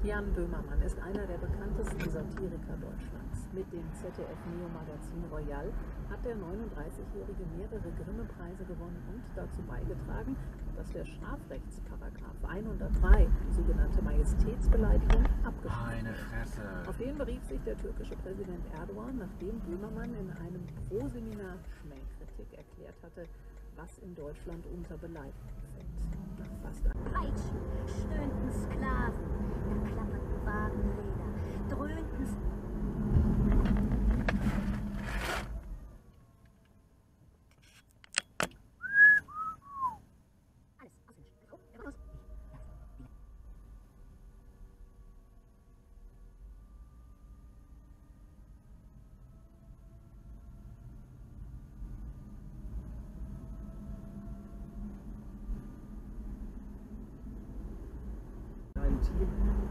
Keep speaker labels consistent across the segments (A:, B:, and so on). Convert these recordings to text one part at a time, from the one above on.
A: Jan Böhmermann ist einer der bekanntesten Satiriker Deutschlands. Mit dem ZDF-Neo-Magazin Royal hat der 39-Jährige mehrere Grimme-Preise gewonnen und dazu beigetragen, dass der Strafrechtsparagraph 103, die sogenannte Majestätsbeleidigung, abgeschafft wird. Auf den berief sich der türkische Präsident Erdogan, nachdem Böhmermann in einem Pro-Seminar Schmähkritik erklärt hatte, was in Deutschland unter Beleidigung fällt. Nach fast
B: Peitschen, stöhnten Sklaven, da klapperten Wagenräder, dröhnten
C: Team,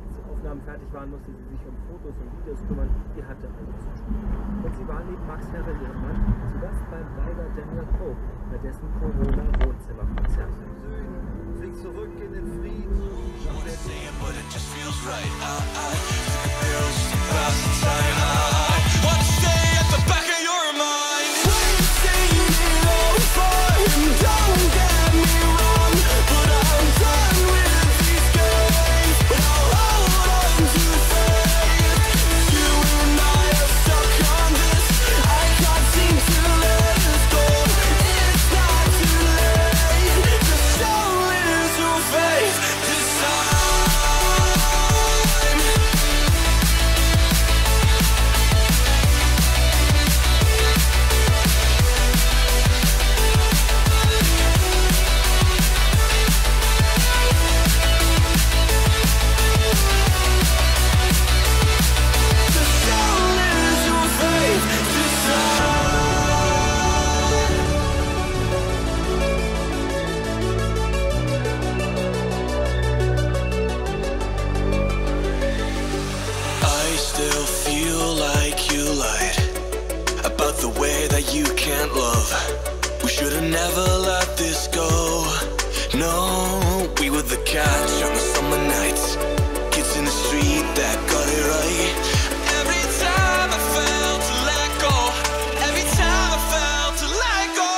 C: als die Aufnahmen fertig waren, musste sie sich um Fotos und Videos kümmern. Die hatte also zu tun. Und sie war neben Max Herre, ihrem Mann, zu Gast beim Geiger Daniel Pope bei dessen Corona-Wohnzimmerkonzert.
D: Flieg zurück in den Frieden.
E: You can't love. We should have never let this go. No, we were the catch on the summer nights. Kids in the street that got it right. Every time I felt to let go. Every time I felt to let go.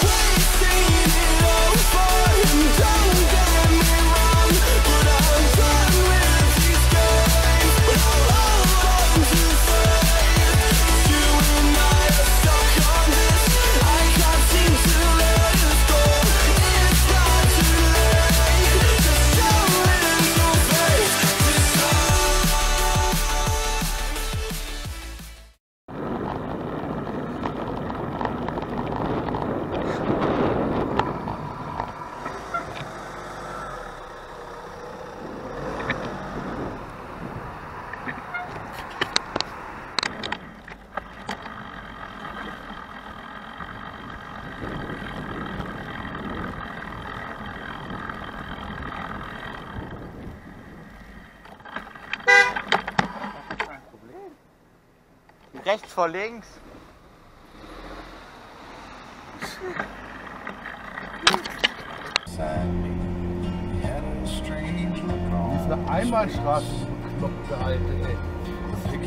E: We've seen it over and don't get me wrong, but I'm done with these games. But I'll hold on to faith. You and I are stuck on this. I can't seem to let it go. It's not too late. Just show it your face this time.
F: Rechts vor links.
C: Das ist eine Einbahnstraße, die bekloppte Alte, ey. Das ist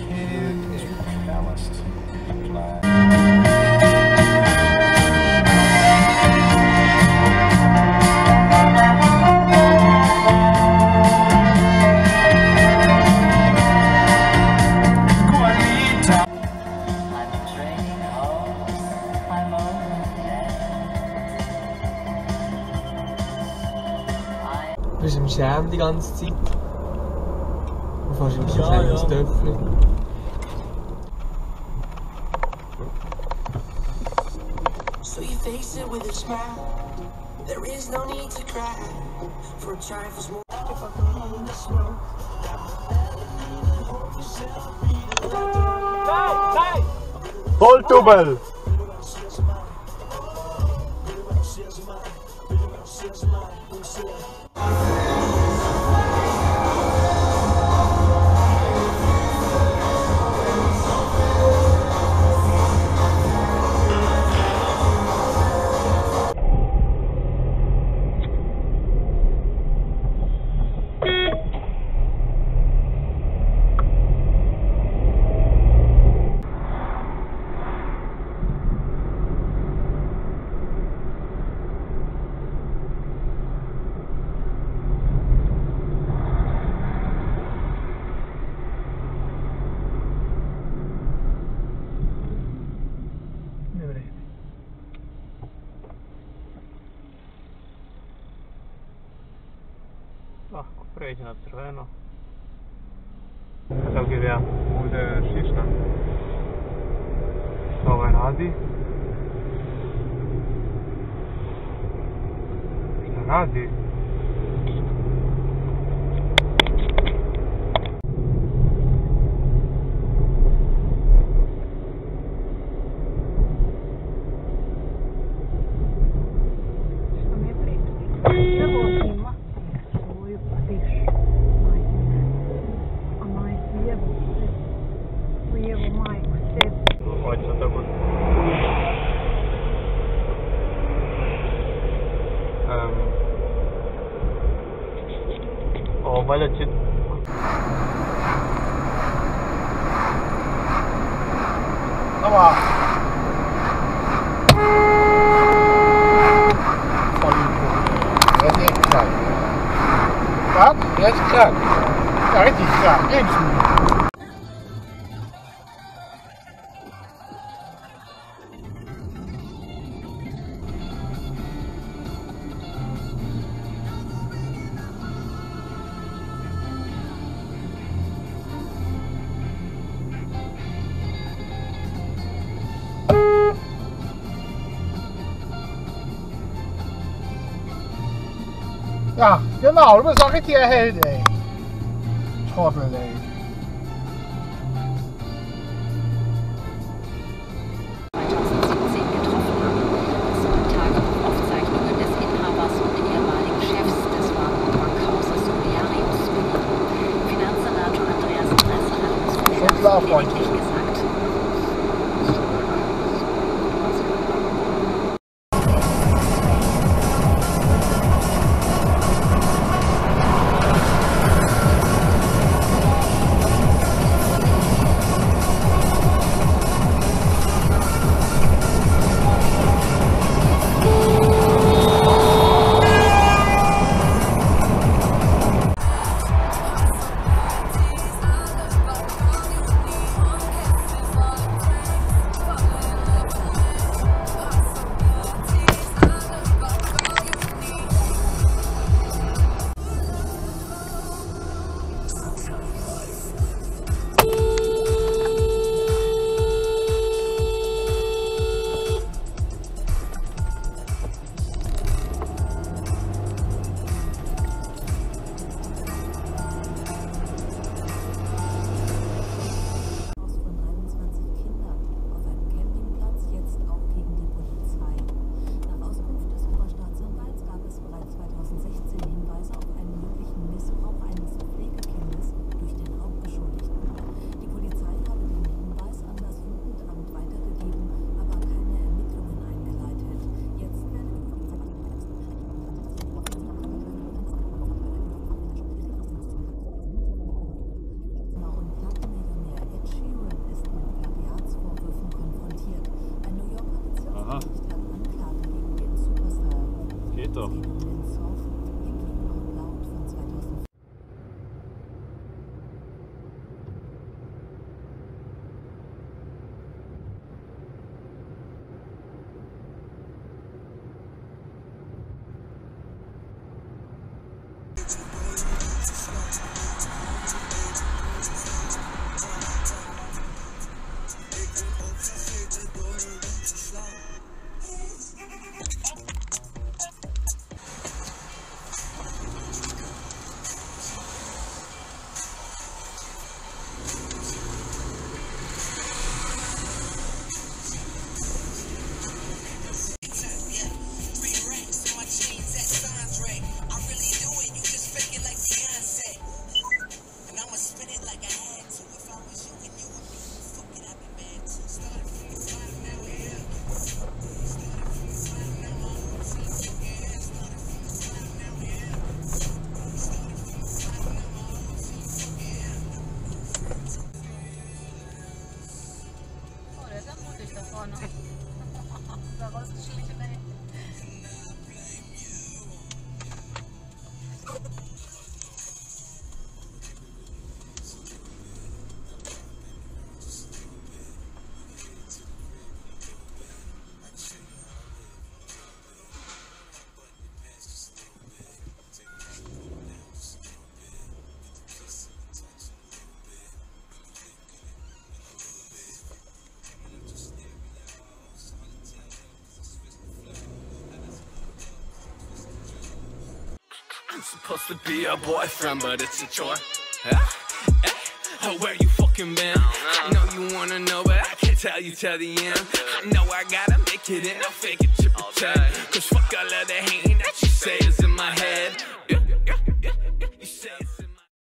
G: Du bist im Schämen die ganze Zeit. Du fährst im Schämen ins Töpfchen.
E: So you face it with a smile. There is no need to cry. For trifles more.
C: Golddubbel!
H: Проїдь на червоно. Kakav gewehr?
G: Oder Schießstand.
H: Ovaj radi. Šta radi? Valjda će...
I: Aber... Der ist echt krank. Was? Der ist krank. Ja, richtig krank. Lebensmüde. Ja, genau, du bist auch richtig erhellt, ey. Trottel, ey. Schon klar, Freund.
H: Geht doch.
E: supposed to be your boyfriend, but it's a chore. Where you fucking been? I know you wanna know, but I can't tell you till the end. I know I gotta make it in, I'll fake it to pretend. Cause fuck all of the hating that you say is in my head.